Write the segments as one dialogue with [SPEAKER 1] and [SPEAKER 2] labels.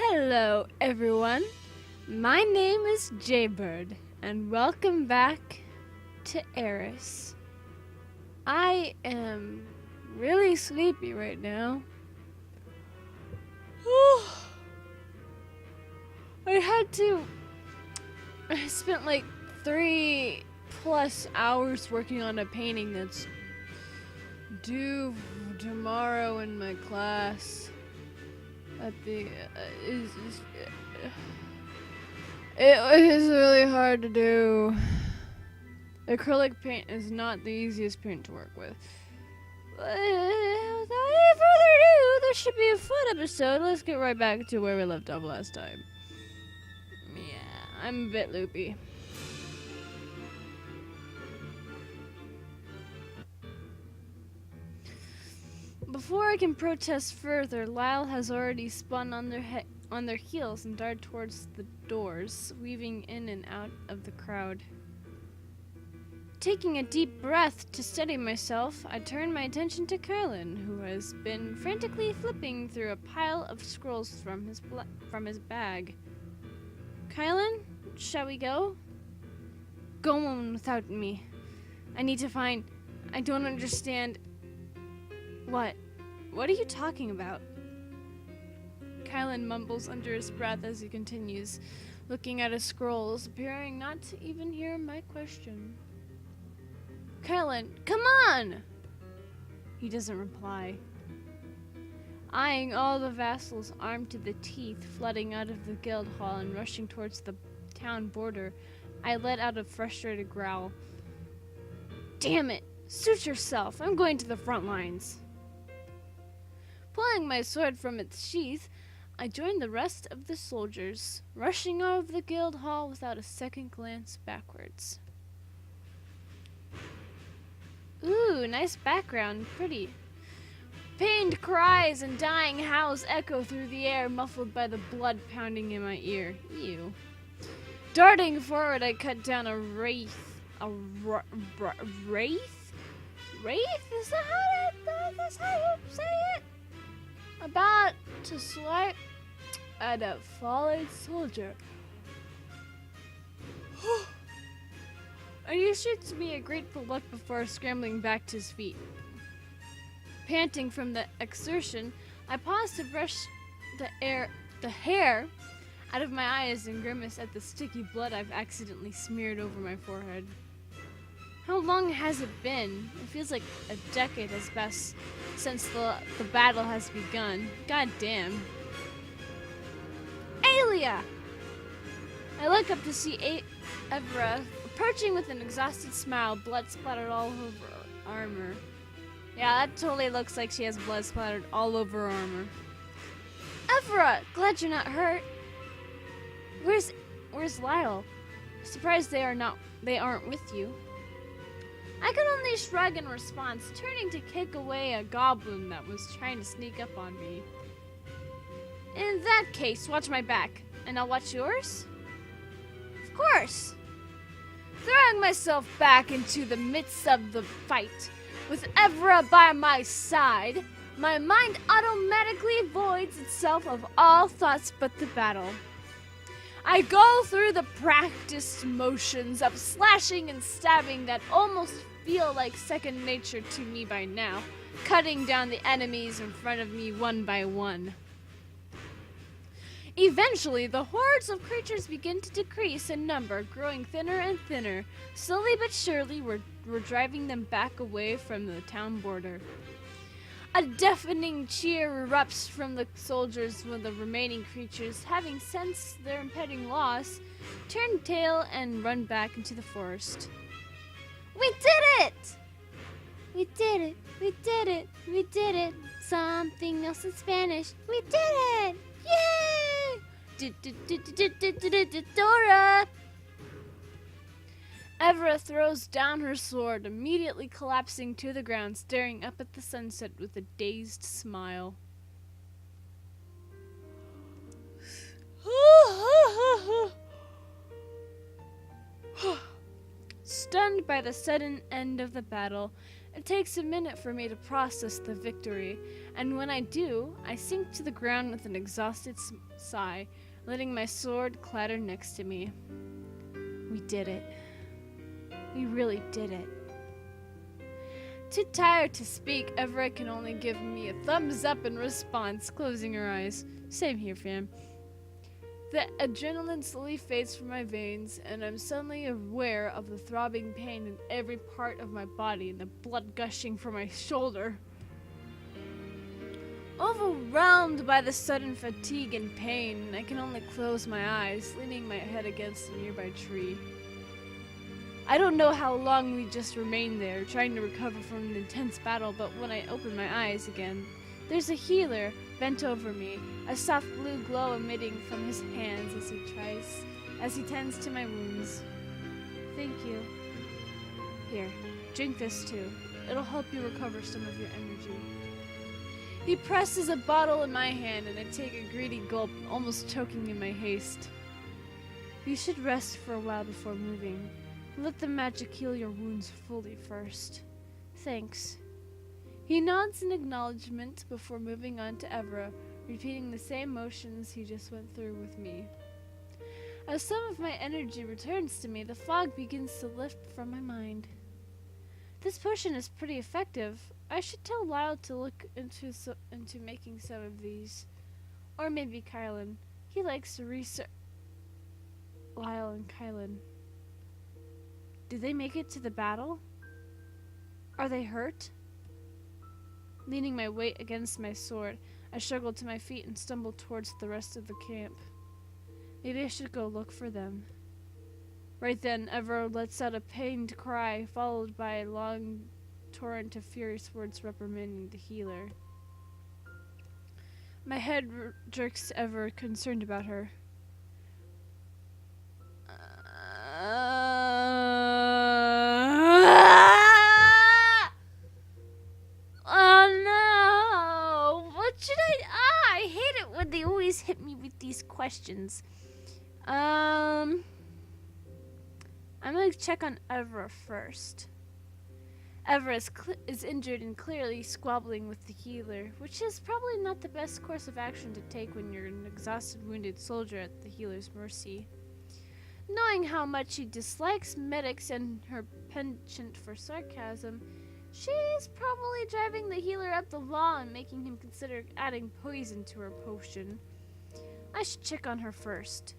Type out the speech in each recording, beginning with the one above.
[SPEAKER 1] Hello, everyone. My name is Jaybird, and welcome back to AIRIS. I am really sleepy right now. I spent like 3+ hours working on a painting that's due tomorrow in my class. It is really hard to do. Acrylic paint is not the easiest paint to work with. Without any further ado, this should be a fun episode. Let's get right back to where we left off last time. Yeah, I'm a bit loopy. Before I can protest further, Lyle has already spun on their heels and darted towards the doors, weaving in and out of the crowd. Taking a deep breath to steady myself, I turn my attention to Carlin, who has been frantically flipping through a pile of scrolls from his bag. Carlin, shall we go? Go on without me. I don't understand. What? What are you talking about? Kylan mumbles under his breath as he continues, looking at his scrolls, appearing not to even hear my question. Kylan, come on! He doesn't reply. Eyeing all the vassals armed to the teeth flooding out of the guild hall and rushing towards the town border, I let out a frustrated growl. Damn it! Suit yourself! I'm going to the front lines! Pulling my sword from its sheath, I joined the rest of the soldiers, rushing out of the guild hall without a second glance backwards. Ooh, nice background, pretty. Pained cries and dying howls echo through the air, muffled by the blood pounding in my ear. Ew. Darting forward, I cut down a wraith. Wraith? Wraith? Is that how you say it? About to swipe at a fallen soldier. I issued to me a grateful look before scrambling back to his feet. Panting from the exertion, I paused to brush the hair out of my eyes and grimace at the sticky blood I've accidentally smeared over my forehead. How long has it been? It feels like a decade has passed since the battle has begun. God damn. Aelia! I look up to see Evra approaching with an exhausted smile, blood splattered all over her armor. Yeah, that totally looks like she has blood splattered all over her armor. Evra! Glad you're not hurt. Where's Lyle? Surprised they aren't with you. I could only shrug in response, turning to kick away a goblin that was trying to sneak up on me. In that case, watch my back, and I'll watch yours? Of course! Throwing myself back into the midst of the fight, with Evra by my side, my mind automatically voids itself of all thoughts but the battle. I go through the practiced motions of slashing and stabbing that almost feel like second nature to me by now, cutting down the enemies in front of me one by one. Eventually, the hordes of creatures begin to decrease in number, growing thinner and thinner. Slowly but surely, we're driving them back away from the town border. A deafening cheer erupts from the soldiers when the remaining creatures, having sensed their impending loss, turn tail and run back into the forest. We did it! We did it! We did it! We did it! Something else in Spanish. We did it! Yay! Dora! Evra throws down her sword, immediately collapsing to the ground, staring up at the sunset with a dazed smile. Stunned by the sudden end of the battle, it takes a minute for me to process the victory, And when I do, I sink to the ground with an exhausted sigh, letting my sword clatter next to me. We did it. We really did it. Too tired to speak, Everett can only give me a thumbs up in response, closing her eyes. Same here, fam. The adrenaline slowly fades from my veins, and I'm suddenly aware of the throbbing pain in every part of my body and the blood gushing from my shoulder. Overwhelmed by the sudden fatigue and pain, I can only close my eyes, leaning my head against a nearby tree. I don't know how long we just remained there, trying to recover from an intense battle, but when I open my eyes again, there's a healer bent over me, a soft blue glow emitting from his hands as he tends to my wounds. Thank you. Here, drink this too. It'll help you recover some of your energy. He presses a bottle in my hand and I take a greedy gulp, almost choking in my haste. You should rest for a while before moving. Let the magic heal your wounds fully first. Thanks. He nods in acknowledgement before moving on to Evra, repeating the same motions he just went through with me. As some of my energy returns to me, the fog begins to lift from my mind. This potion is pretty effective. I should tell Lyle to look into making some of these. Or maybe Kylan. He likes to research. Lyle and Kylan. Did they make it to the battle? Are they hurt? Leaning my weight against my sword, I struggle to my feet and stumble towards the rest of the camp. Maybe I should go look for them. Right then, Evra lets out a pained cry, followed by a long torrent of furious words reprimanding the healer. My head jerks to Evra, concerned about her. Oh no! What should I hate it when they always hit me with these questions. I'm gonna check on Evra first. Evra is injured and clearly squabbling with the healer, which is probably not the best course of action to take when you're an exhausted, wounded soldier at the healer's mercy. Knowing how much she dislikes medics and her penchant for sarcasm, she's probably driving the healer up the wall and making him consider adding poison to her potion. I should check on her first.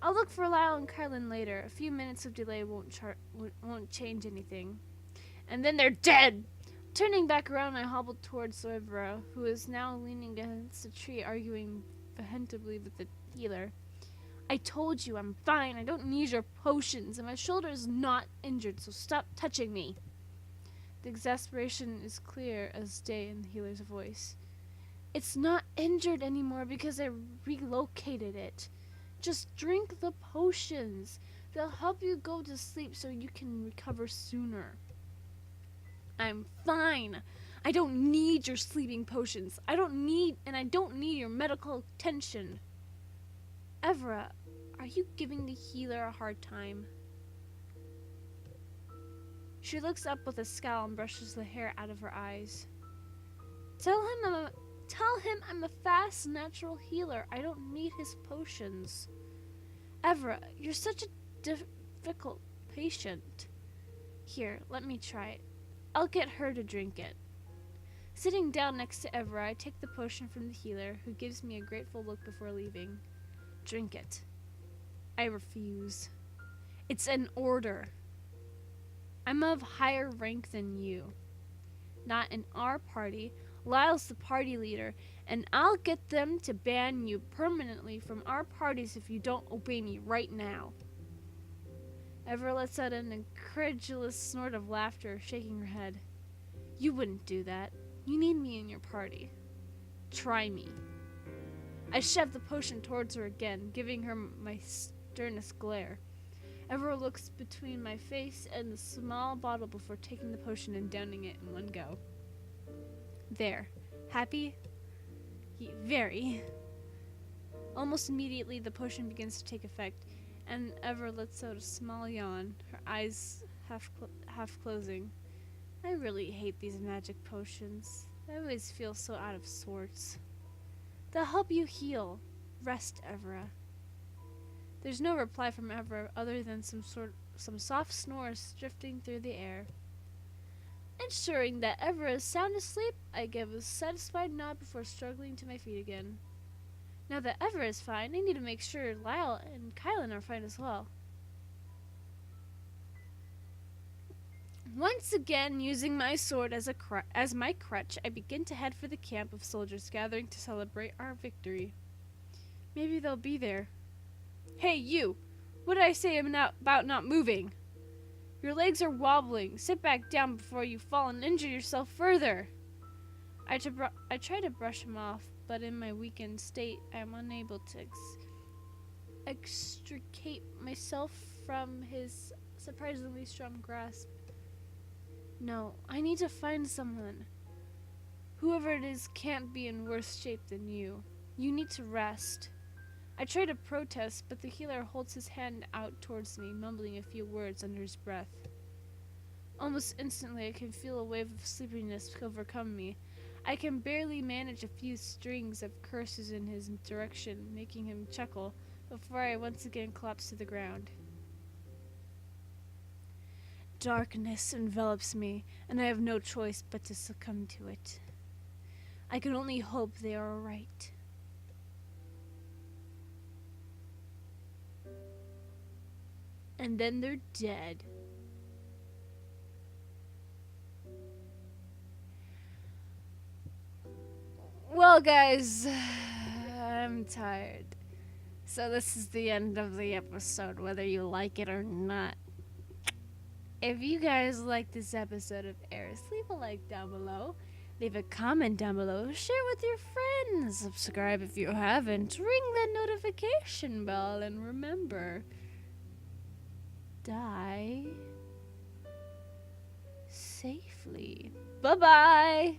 [SPEAKER 1] I'll look for Lyle and Kylan later. A few minutes of delay won't change anything. And then they're dead! Turning back around, I hobbled towards Evra, who is now leaning against a tree, arguing vehemently with the healer. I told you I'm fine. I don't need your potions, and my shoulder is not injured, so stop touching me. The exasperation is clear as day in the healer's voice. It's not injured anymore because I relocated it. Just drink the potions. They'll help you go to sleep so you can recover sooner. I'm fine. I don't need your sleeping potions. I don't need your medical attention. Evra, are you giving the healer a hard time? She looks up with a scowl and brushes the hair out of her eyes. Tell him I'm a fast, natural healer. I don't need his potions. Evra, you're such a difficult patient. Here, let me try it. I'll get her to drink it. Sitting down next to Evra, I take the potion from the healer, who gives me a grateful look before leaving. Drink it. I refuse. It's an order. I'm of higher rank than you. Not in our party. Lyle's the party leader, and I'll get them to ban you permanently from our parties if you don't obey me right now. Evra lets out an incredulous snort of laughter, shaking her head. You wouldn't do that. You need me in your party. Try me. I shove the potion towards her again, giving her my sternest glare. Evra looks between my face and the small bottle before taking the potion and downing it in one go. There. Happy? Very. Almost immediately, the potion begins to take effect, and Evra lets out a small yawn, her eyes half closing. I really hate these magic potions. I always feel so out of sorts. They'll help you heal. Rest, Evra. There's no reply from Evra other than some soft snores drifting through the air. Ensuring that Evra is sound asleep, I give a satisfied nod before struggling to my feet again. Now that Evra is fine, I need to make sure Lyle and Kylan are fine as well. Once again, using my sword as my crutch, I begin to head for the camp of soldiers gathering to celebrate our victory. Maybe they'll be there. Hey, you! What did I say about not moving? Your legs are wobbling. Sit back down before you fall and injure yourself further. I try to brush him off, but in my weakened state, I am unable to extricate myself from his surprisingly strong grasp. No, I need to find someone. Whoever it is can't be in worse shape than you. You need to rest. I try to protest, but the healer holds his hand out towards me, mumbling a few words under his breath. Almost instantly, I can feel a wave of sleepiness overcome me. I can barely manage a few strings of curses in his direction, making him chuckle, before I once again collapse to the ground. Darkness envelops me, and I have no choice but to succumb to it. I can only hope they are right. And then they're dead. Well, guys, I'm tired. So this is the end of the episode, whether you like it or not. If you guys like this episode of AIRIS, leave a like down below. Leave a comment down below. Share with your friends. Subscribe if you haven't. Ring that notification bell. And remember, die safely. Bye-bye.